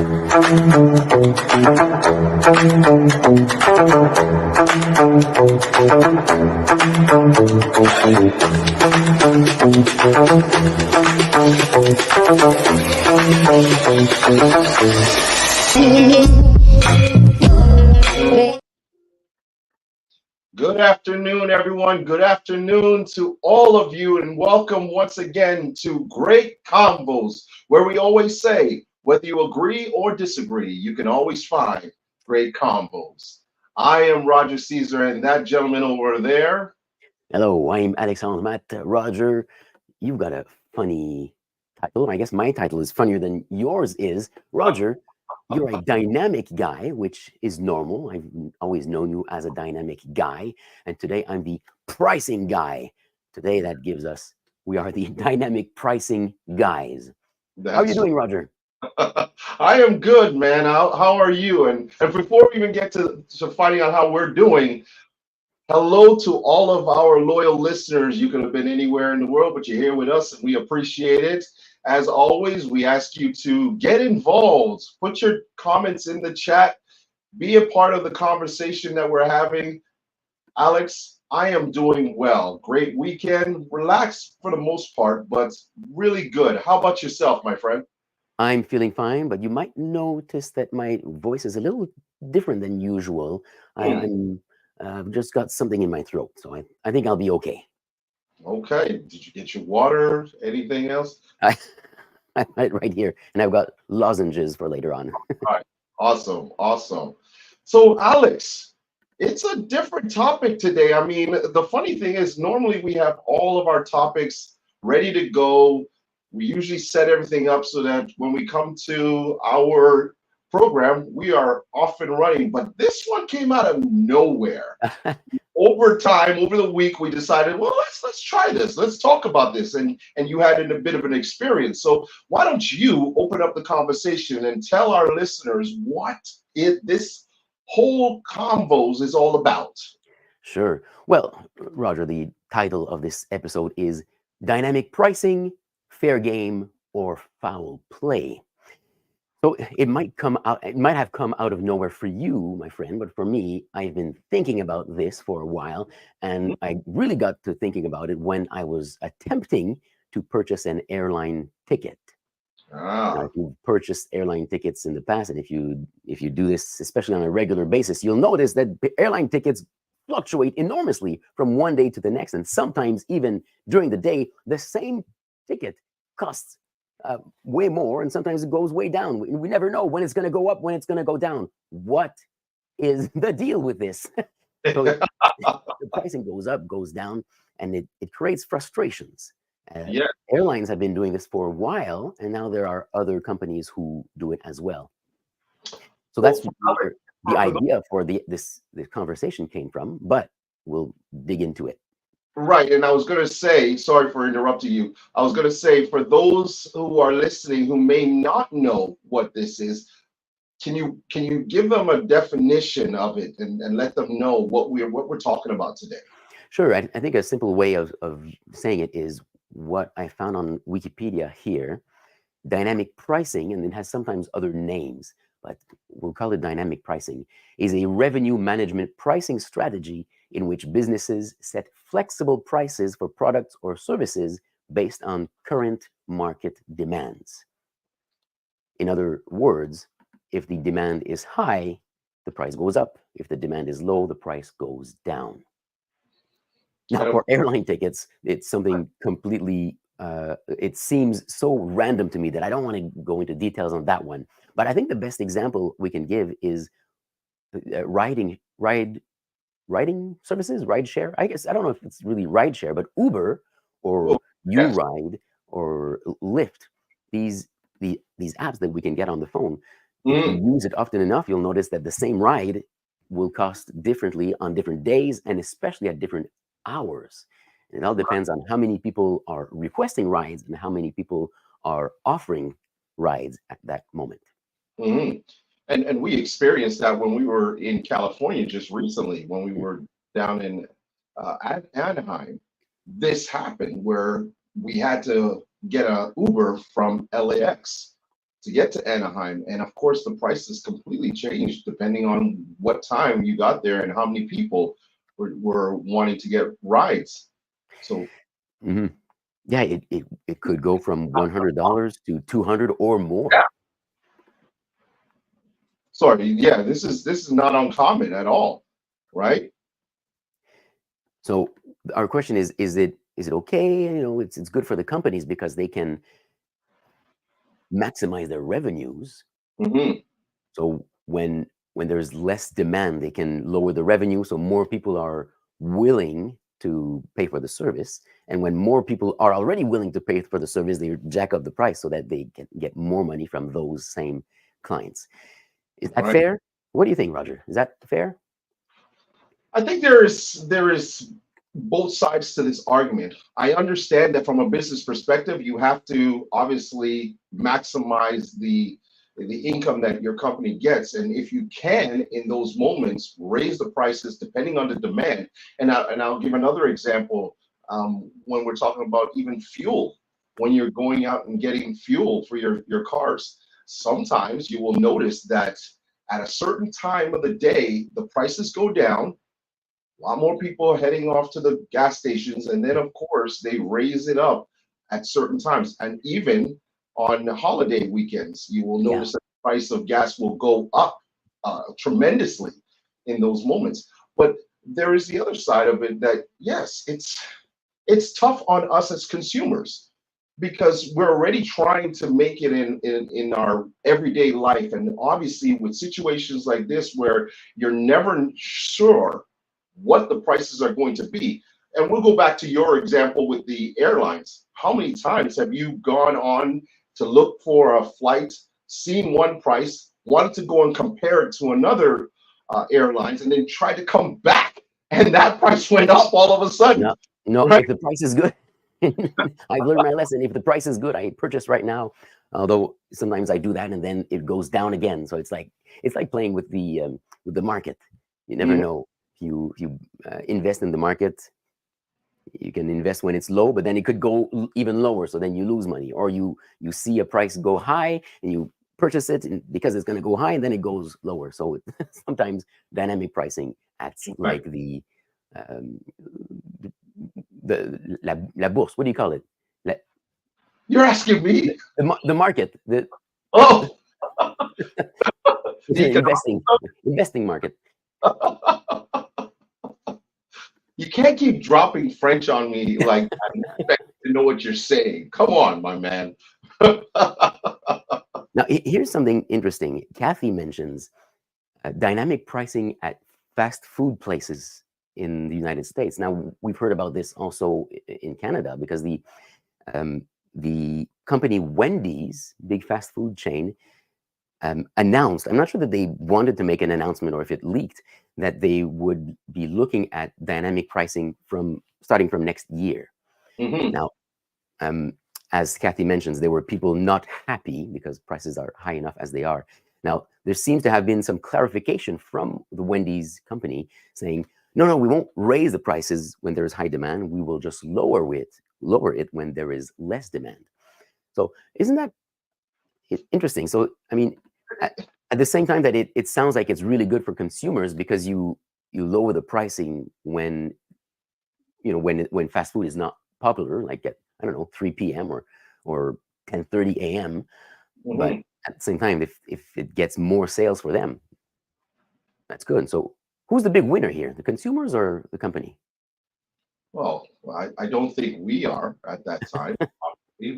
Good afternoon, everyone. Good afternoon to all of you, and welcome once again to Great Convos, where we always say, whether you agree or disagree, you can always find great convos. I am Roger Caesar, and that gentleman over there. Hello, I'm Alexandre Matt. Roger, you've got a funny title. I guess my title is funnier than yours is. Roger, you're a dynamic guy, which is normal. I've always known you as a dynamic guy. And today I'm the pricing guy. Today that gives us, we are the dynamic pricing guys. How are you doing, Roger? I am good, man. How are you? And before we even get to finding out how we're doing, hello to all of our loyal listeners. You could have been anywhere in the world, but you're here with us, and we appreciate it. As always, we ask you to get involved, put your comments in the chat, be a part of the conversation that we're having. Alex, I am doing well. Great weekend, relaxed for the most part, but really good. How about yourself, my friend? I'm feeling fine, but you might notice that my voice is a little different than usual. I've just got something in my throat, so I think I'll be okay. Okay. Did you get your water? Anything else? I, I have it right here, and I've got lozenges for later on. All right. Awesome. Awesome. So, Alex, it's a different topic today. I mean, the funny thing is, normally we have all of our topics ready to go. We usually set everything up so that when we come to our program, we are off and running. But this one came out of nowhere. Over time, over the week, we decided, well, let's try this. Let's talk about this. And you had a bit of an experience. So why don't you open up the conversation and tell our listeners what this whole convos is all about? Sure. Well, Roger, the title of this episode is Dynamic Pricing, Fair Game, or Foul Play. So it might have come out of nowhere for you, my friend, but for me, I've been thinking about this for a while, and I really got to thinking about it when I was attempting to purchase an airline ticket. Now, if you've purchased airline tickets in the past, and if you do this, especially on a regular basis, you'll notice that airline tickets fluctuate enormously from one day to the next, and sometimes even during the day, the same ticket costs way more, and sometimes it goes way down. We never know when it's going to go up, when it's going to go down. What is the deal with this? So the pricing goes up, goes down, and it creates frustrations. Yeah. Airlines have been doing this for a while, and now there are other companies who do it as well. So that's where the idea for this conversation came from, but we'll dig into it. Right. And I was going to say, sorry for interrupting you. I was going to say, for those who are listening who may not know what this is, can you give them a definition of it and let them know what we're talking about today? Sure. I think a simple way of saying it is what I found on Wikipedia here. Dynamic pricing, and it has sometimes other names, but we'll call it dynamic pricing, is a revenue management pricing strategy in which businesses set flexible prices for products or services based on current market demands. In other words, if the demand is high, the price goes up. If the demand is low, the price goes down. Now, for airline tickets, it's something completely, it seems so random to me that I don't want to go into details on that one. But I think the best example we can give is riding services, ride share. I guess I don't know if it's really ride share, but Uber or YouRide or Lyft, these apps that we can get on the phone. If you use it often enough, you'll notice that the same ride will cost differently on different days and especially at different hours. And it all depends on how many people are requesting rides and how many people are offering rides at that moment. Mm-hmm. And we experienced that when we were in California just recently, when we were down in Anaheim. This happened where we had to get an Uber from LAX to get to Anaheim. And of course, the prices completely changed depending on what time you got there and how many people were wanting to get rides. So, hmm Yeah, it could go from $100 to 200 or more. yeah, sorry, yeah, this is not uncommon at all, right? So our question is it okay? You know, it's good for the companies because they can maximize their revenues. Hmm. So when there's less demand, they can lower the revenue, so more people are willing to pay for the service. And when more people are already willing to pay for the service, they jack up the price so that they can get more money from those same clients. Is that Right. fair? What do you think, Roger? Is that fair? I think there is both sides to this argument. I understand that from a business perspective, you have to obviously maximize the income that your company gets, and if you can, in those moments, raise the prices depending on the demand. And I'll give another example. When we're talking about even fuel, when you're going out and getting fuel for your cars, sometimes you will notice that at a certain time of the day, the prices go down, a lot more people are heading off to the gas stations, and then of course they raise it up at certain times. And even on holiday weekends, you will Yeah. notice that the price of gas will go up tremendously in those moments. But there is the other side of it that yes, it's tough on us as consumers because we're already trying to make it in our everyday life. And obviously with situations like this where you're never sure what the prices are going to be. And we'll go back to your example with the airlines. How many times have you gone on to look for a flight, seen one price, wanted to go and compare it to another airlines, and then try to come back, and that price went up all of a sudden, No, no, right? if the price is good, I've learned my lesson. If the price is good, I purchase right now. Although sometimes I do that and then it goes down again. So it's like playing with the market. You never Mhm. know. If you invest in the market, you can invest when it's low, but then it could go even lower. So then you lose money, or you see a price go high and you purchase it because it's going to go high and then it goes lower. So sometimes dynamic pricing acts Right. like um, la bourse. What do you call it? La, You're asking me? the market, Oh, it's the an economic. investing market. You can't keep dropping French on me like that and expect to know what you're saying. Come on, my man. Now, here's something interesting. Kathy mentions dynamic pricing at fast food places in the United States. Now, we've heard about this also in Canada because the company Wendy's, big fast food chain, announced, I'm not sure that they wanted to make an announcement or if it leaked, that they would be looking at dynamic pricing starting from next year. Hmm. Now, um, as Kathy mentions, there were people not happy because prices are high enough as they are. Now, there seems to have been some clarification from the Wendy's company saying, no, no, we won't raise the prices when there is high demand. We will just lower it when there is less demand. So isn't that interesting? So, I mean, at the same time that it sounds like it's really good for consumers because you lower the pricing when when fast food is not popular, like at I don't know 3 p.m. or 10:30 a.m. But Hmm. at the same time, if it gets more sales for them, that's good. So who's the big winner here, the consumers or the company? Well, I don't think we are at that time.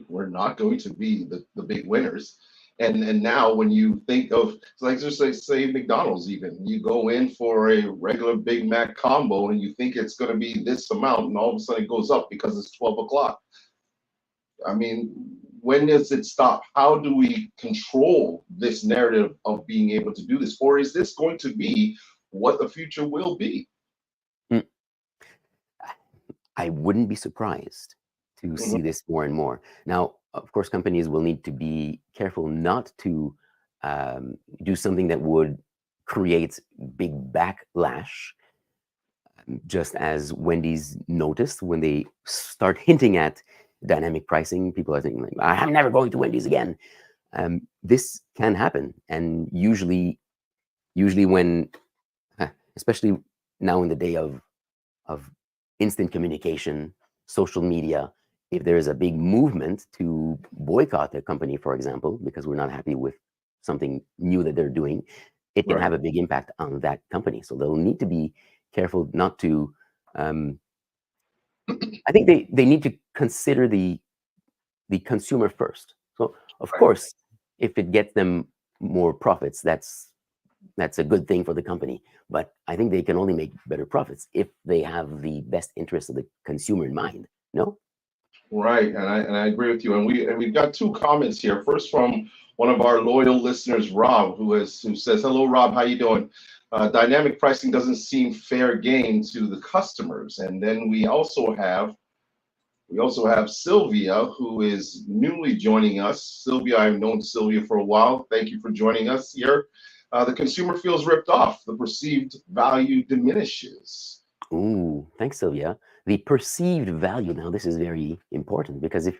We're not going to be the big winners. And now when you think of, like just say McDonald's, even you go in for a regular Big Mac combo and you think it's going to be this amount, and all of a sudden it goes up because it's 12 o'clock. I mean, when does it stop? How do we control this narrative of being able to do this? Or is this going to be what the future will be? Hmm. I wouldn't be surprised to Mhm. see this more and more. Now, of course, companies will need to be careful not to do something that would create big backlash, just as Wendy's noticed when they start hinting at dynamic pricing. People are thinking, like, I'm never going to Wendy's again. This can happen, and usually when, especially now in the day of instant communication, social media, if there is a big movement to boycott a company, for example, because we're not happy with something new that they're doing, it can Right. have a big impact on that company. So they'll need to be careful not to. Um, I think they need to consider the consumer first. So of Right. course, if it gets them more profits, that's a good thing for the company. But I think they can only make better profits if they have the best interest of the consumer in mind. No? Right, and I agree with you. And we've got two comments here. First, from one of our loyal listeners, Rob, who says, "Hello, Rob. How you doing? Dynamic pricing doesn't seem fair game to the customers." And then we also have Sylvia, who is newly joining us. Sylvia, I've known Sylvia for a while. Thank you for joining us here. The consumer feels ripped off. The perceived value diminishes. Ooh, thanks, Sylvia. The perceived value. Now, this is very important because if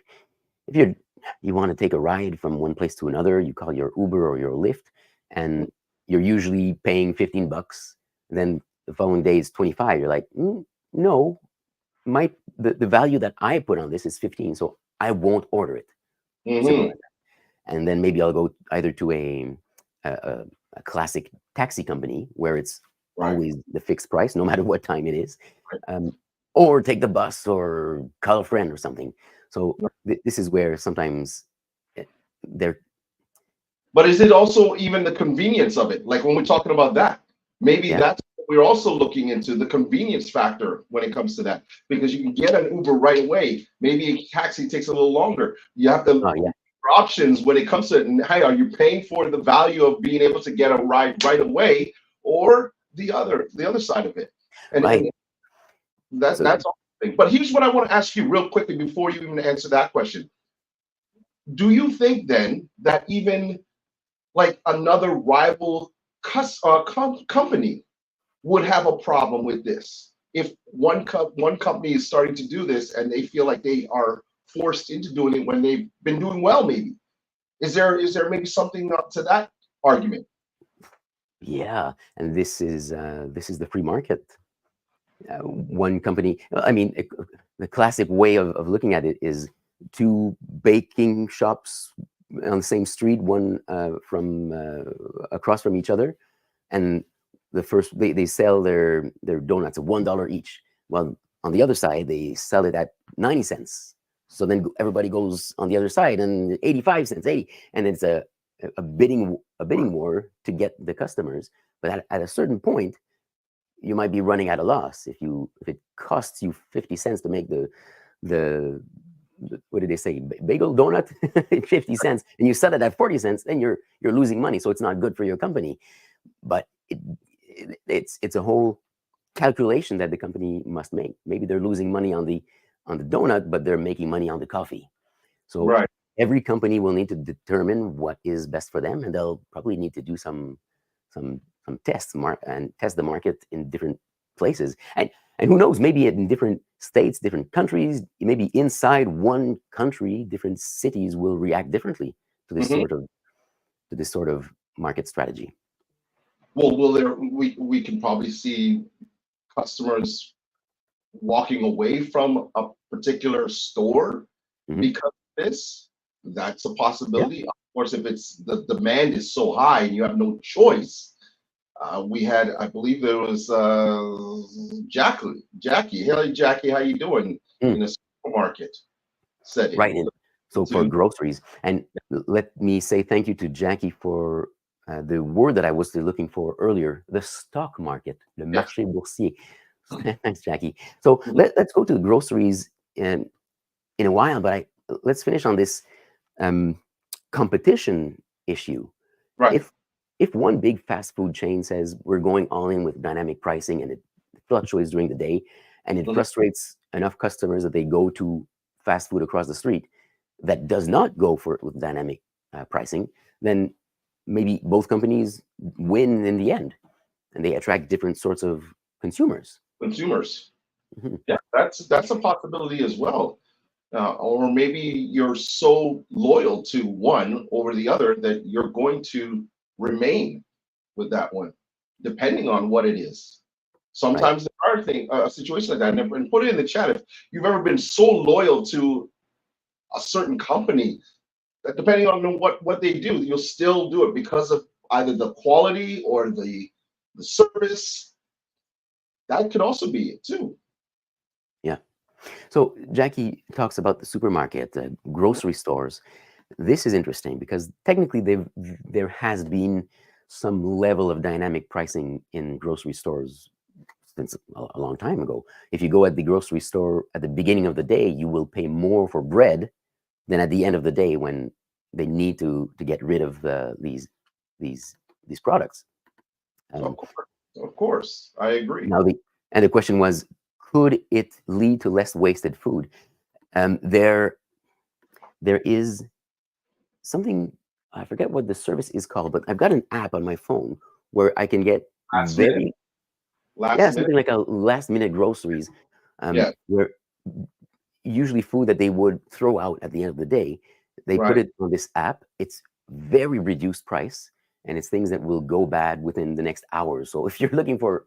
you want to take a ride from one place to another, you call your Uber or your Lyft, and you're usually paying $15. Then the following day is 25. You're like, no, the value that I put on this is 15, so I won't order it. Simple Hmm. as that. And then maybe I'll go either to a, a classic taxi company where it's Right. always the fixed price, no matter what time it is, um, or take the bus or call a friend or something. So this is where sometimes eh, they're But is it also even the convenience of it? Like when we're talking about that, maybe yeah, that's what we're also looking into the convenience factor when it comes to that, because you can get an Uber right away. Maybe a taxi takes a little longer. You have the oh yeah, options when it comes to it. And hey, are you paying for the value of being able to get a ride right away, or the other side of it? And right. that So that's all. But here's what I want to ask you real quickly before you even answer that question. Do you think then that even like another rival company would have a problem with this if one company is starting to do this and they feel like they are forced into doing it when they've been doing well? Maybe is there maybe something to that argument? yeah, and this is the free market. One company. I mean, the classic way of looking at it is two baking shops on the same street, one from across from each other, and the first they sell their donuts at $1 each. Well, on the other side, they sell it at 90 cents. So then everybody goes on the other side and 85 cents, 80, and it's a bidding war to get the customers. But at a certain point, you might be running at a loss if it costs you 50 cents to make the what did they say, bagel donut 50 cents, and you sell it at 40 cents, then you're losing money, so it's not good for your company. But it's a whole calculation that the company must make. Maybe they're losing money on the donut, but they're making money on the coffee. So Right. every company will need to determine what is best for them, and they'll probably need to do some tests and test the market in different places. And who knows, maybe in different states, different countries, maybe inside one country, different cities will react differently to this Hmm. sort of market strategy. Well, we can probably see customers walking away from a particular store Hmm. because of this. That's a Yeah, possibility. Of course, if it's the demand is so high and you have no choice. We had, I believe there was Jackie. Hey, Jackie, how you doing mm, in a supermarket setting? right. And so for To groceries, and let me say thank you to Jackie for the word that I was looking for earlier, the stock market, le Yes. marché boursier. Thanks, Jackie. So Mhm. let's go to the groceries in a while, but let's finish on this um, competition issue. Right. If one big fast food chain says we're going all in with dynamic pricing and it fluctuates during the day and it Mhm. frustrates enough customers that they go to fast food across the street that does not go for it with dynamic pricing, then maybe both companies win in the end and they attract different sorts of consumers. Consumers. Mhm. Yeah, that's a possibility as well. or maybe you're so loyal to one over the other that you're going to remain with that one, depending on what it is. Right. Sometimes there are a situation like that, and put it in the chat if you've ever been so loyal to a certain company that depending on what they do, you'll still do it because of either the quality or the service. That could also be it too. Yeah. So Jackie talks about the supermarket, grocery stores. This is interesting because technically there has been some level of dynamic pricing in grocery stores since a long time ago. If you go at the grocery store at the beginning of the day, you will pay more for bread than at the end of the day when they need to get rid of these these products. Um, Of course, I agree. now the question was, could it lead to less wasted food? There is something, I forget what the service is called, but I've got an app on my phone where I can get Last minute, very, yeah, last minute. something like a last minute groceries, Yeah, where usually food that they would throw out at the end of the day, they put right. it on this app. It's very reduced price, and it's things that will go bad within the next hour. So if you're looking for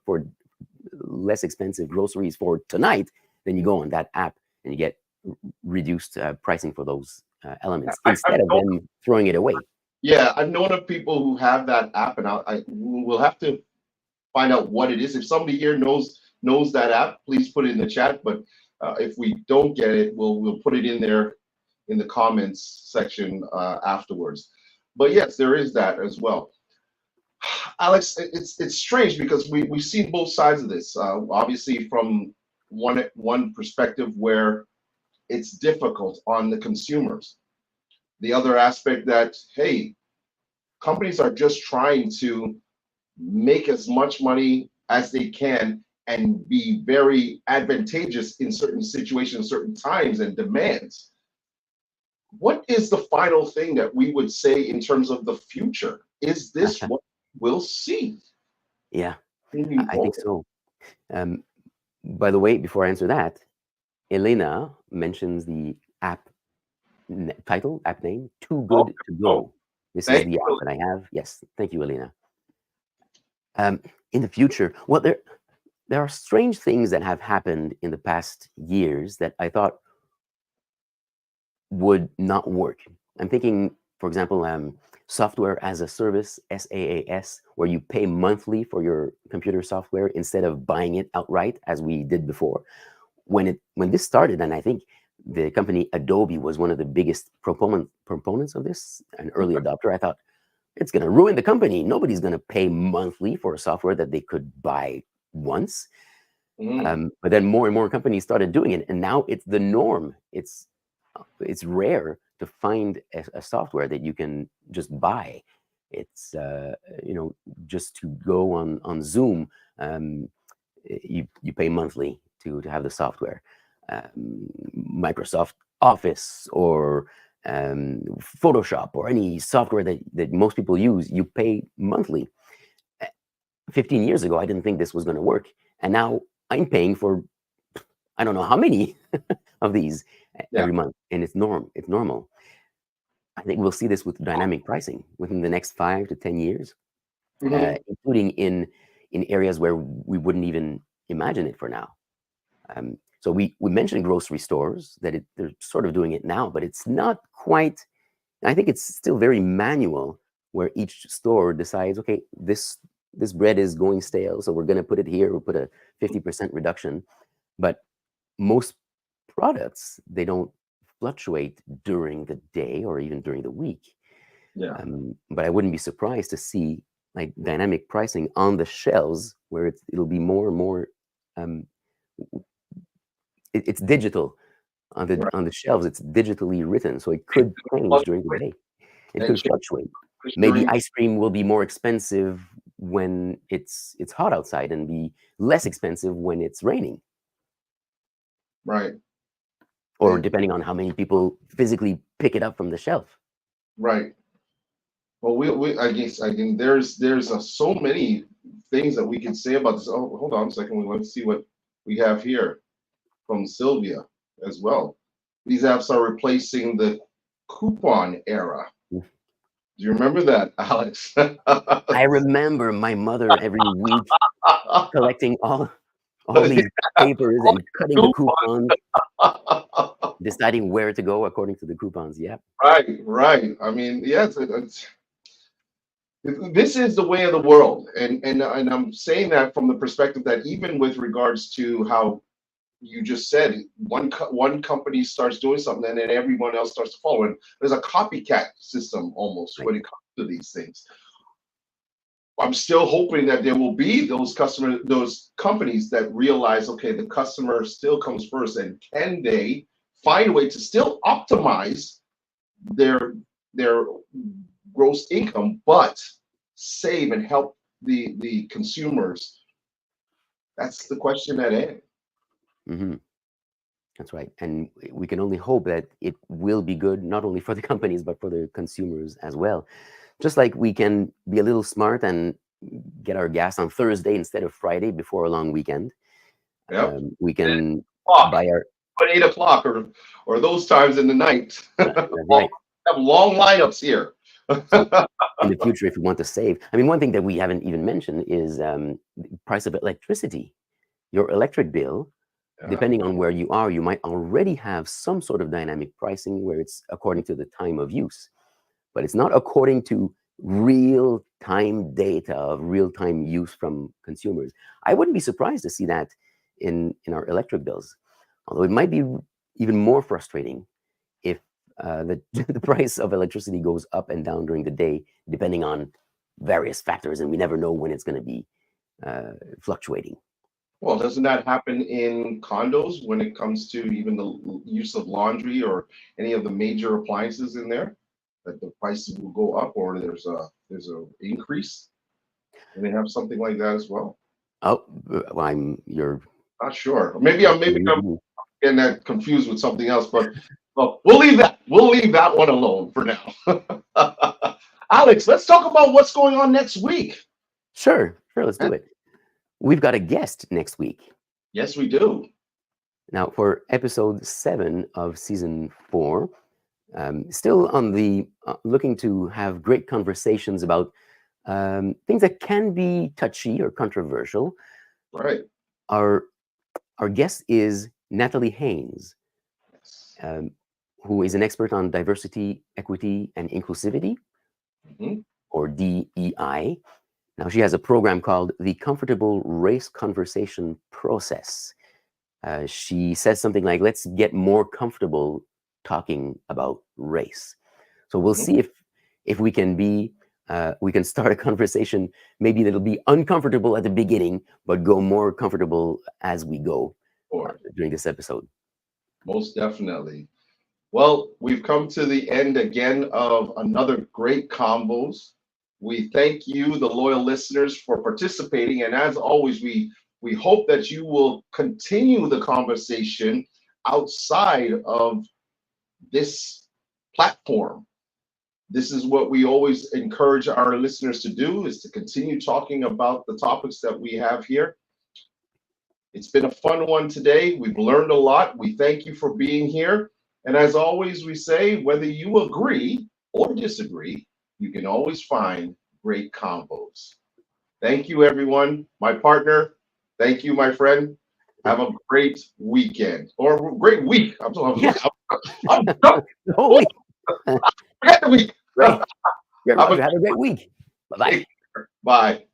less expensive groceries for tonight, then you go on that app and you get reduced pricing for those elements I've instead of known, them throwing it away. yeah, I've known of people who have that app, and I will have to find out what it is. If somebody here knows that app, please put it in the chat. But if we don't get it, we'll put it in there in the comments section afterwards. But yes, there is that as well. Alex, it's strange because we've seen both sides of this. Obviously, from one perspective where it's difficult on the consumers. The other aspect that hey, companies are just trying to make as much money as they can and be very advantageous in certain situations, certain times and demands. What is the final thing that we would say in terms of the future? Is this what we'll see Yeah, moving I think forward? so. Um, by the way, before I answer that, Elena mentions the app title, app name, Too Oh, Good to Go. This is thank the app you. that I have. Yes, thank you, Elena. In the future, well, there are strange things that have happened in the past years that I thought would not work. I'm thinking, for example, software as a service, SaaS, where you pay monthly for your computer software instead of buying it outright as we did before. When this started, and I think the company Adobe was one of the biggest proponents of this, an early adopter, I thought it's going to ruin the company. Nobody's going to pay monthly for a software that they could buy once. Mm, But then more and more companies started doing it, and now it's the norm. It's rare to find a software that you can just buy. It's just to go on Zoom. You pay monthly to have the software. Microsoft Office or Photoshop or any software that most people use, you pay monthly. 15 years ago, I didn't think this was going to work, and now I'm paying for I don't know how many of these yeah. every month, and it's normal. I think we'll see this with dynamic pricing within the next 5 to 10 years, Mhm. including in areas where we wouldn't even imagine it for now. So we mentioned grocery stores that they're sort of doing it now, but it's not quite. I think it's still very manual, where each store decides, okay, this bread is going stale, so we're going to put it here. We'll put a 50% reduction, but most products, they don't fluctuate during the day or even during the week. Yeah. But I wouldn't be surprised to see like dynamic pricing on the shelves where it'll be more and more. Um, it's digital Right. on the shelves. It's digitally written, so it could change during the day. It And could change fluctuate. Maybe during ice cream will be more expensive when it's hot outside and be less expensive when it's raining, right. or And depending on how many people physically pick it up from the shelf. right. Well, we I guess again, there's so many things that we can say about this. Oh, hold on a second. Let's see what we have here from Sylvia as well. These apps are replacing the coupon era. Mm. Do you remember that, Alex? I remember my mother every week collecting all these papers and cutting the coupons, deciding where to go according to the coupons. Yeah. Right, right. I mean, yes, this is the way of the world, and I'm saying that from the perspective that even with regards to how you just said, one company starts doing something and then everyone else starts to follow, and there's a copycat system almost Right. when it comes to these things. I'm still hoping that there will be those companies that realize, okay, the customer still comes first, and can they find a way to still optimize their gross income, but save and help the consumers? That's the question at hand. Hmm. That's right. And we can only hope that it will be good, not only for the companies, but for the consumers as well. Just like we can be a little smart and get our gas on Thursday instead of Friday before a long weekend. Yep. We can Clock buy our, at 8 o'clock or those times in the night. that's right. Have long lineups here. So in the future, if we want to save, I mean, one thing that we haven't even mentioned is the price of electricity. Your electric bill, depending on where you are, you might already have some sort of dynamic pricing where it's according to the time of use, but it's not according to real-time data of real-time use from consumers. I wouldn't be surprised to see that in our electric bills, although it might be even more frustrating if the price of electricity goes up and down during the day, depending on various factors, and we never know when it's going to be fluctuating. Well, doesn't that happen in condos when it comes to even the use of laundry or any of the major appliances in there? That the prices will go up, or there's a increase, and they have something like that as well. Oh, well, you're Not sure. Maybe I'm Mhm. getting that confused with something else, but well, we'll leave that. We'll leave that one alone for now. Alex, let's talk about what's going on next week. Sure, let's do it. We've got a guest next week. Yes, we do. Now, for episode 7 of season 4, still on the looking to have great conversations about things that can be touchy or controversial. Right. Our guest is Natalie Haynes, Yes. who is an expert on diversity, equity, and inclusivity, Mhm. or DEI. Now, she has a program called the Comfortable Race Conversation Process. She says something like, let's get more comfortable talking about race. So we'll Mhm. see if we can we can start a conversation, maybe that'll be uncomfortable at the beginning, but go more comfortable as we go during this episode. Most definitely. Well, we've come to the end again of another great combos. We thank you, the loyal listeners, for participating. And as always, we hope that you will continue the conversation outside of this platform. This is what we always encourage our listeners to do, is to continue talking about the topics that we have here. It's been a fun one today. We've learned a lot. We thank you for being here. And as always, we say, whether you agree or disagree, you can always find great combos. Thank you, everyone. My partner, thank you, my friend. Have a great weekend or great week. I'm done. Holy, Forget the week. great. Have Have a great week. Bye-bye. Bye.